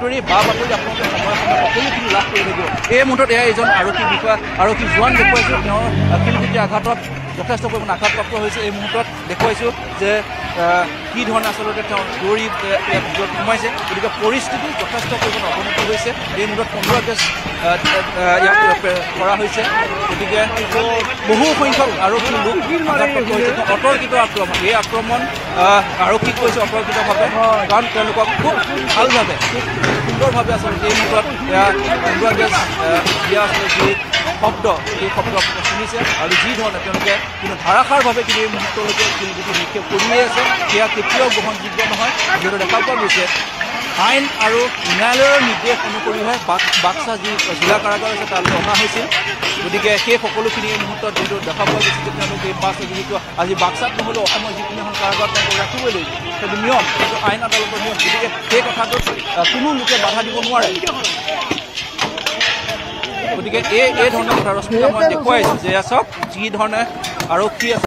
বাতৰি আপোনালোকে সময়ে সকলোখিনি লাভ কৰি থাকিব। এই মুহূৰ্তত এয়া এজন আৰক্ষী বিষয়া আৰক্ষী জোৱান দেখুৱাইছোঁ, তেওঁৰ শিলগুটি আঘাতত যথেষ্ট পৰিমাণে আঘাতপ্ৰাপ্ত হৈছে। এই মুহূৰ্তত দেখুৱাইছোঁ যে কি ধৰণে আচলতে তেওঁ দৌৰি ভিতৰত সোমাইছে। গতিকে পৰিস্থিতি যথেষ্ট পৰিমাণে অৱনতি হৈছে। এই মুহূৰ্তত 15 গেছ ইয়াত কৰা হৈছে। গতিকে বহু সংখ্যক আৰক্ষী লোক আঘাতপ্ৰাপ্ত হৈছে। অতৰ্কিত আক্ৰমণ, এই আক্ৰমণ আৰক্ষীক কৈছে অতৰ্কিতভাৱে, কাৰণ তেওঁলোকক খুব ভালভাৱে খুব সুন্দৰভাৱে আচলতে এই মুহূৰ্তত 15 গেছ দিয়া আচলতে যি শব্দ, সেই শব্দ শুনিছে আৰু যি ধৰণে তেওঁলোকে কিন্তু ধাৰাসাৰভাৱে কিন্তু এই মুহূৰ্তলৈকে শিলগুটি নিক্ষেপ কৰিয়ে আছে, সেয়া কেতিয়াও গ্ৰহণযোগ্য নহয়। যিহেতু দেখা পোৱা গৈছে আইন আৰু ন্যায়ালয়ৰ নিৰ্দেশ অনুসৰিহে বাক্সা যি জিলা কাৰাগাৰ আছে তালৈ অনা হৈছিল। গতিকে সেই সকলোখিনি এই মুহূৰ্তত যিহেতু দেখা পোৱা গৈছে যে তেওঁলোকে এই পাছ যিহেতু আজি বাক্সাত নহ'লেও অসমৰ যিকোনো এখন কাৰাগাৰত তেওঁলোকে ৰাখিবই লাগিব, সেইটো নিয়ম, সেইটো আইন আদালতৰ নিয়ম। গতিকে সেই কথাটোত কোনো লোকে বাধা দিব নোৱাৰে। গতিকে এই ধৰণৰ কথা ৰশ্মিতা মই দেখুৱাইছোঁ যে চাওক যি ধৰণে আৰক্ষী আছে।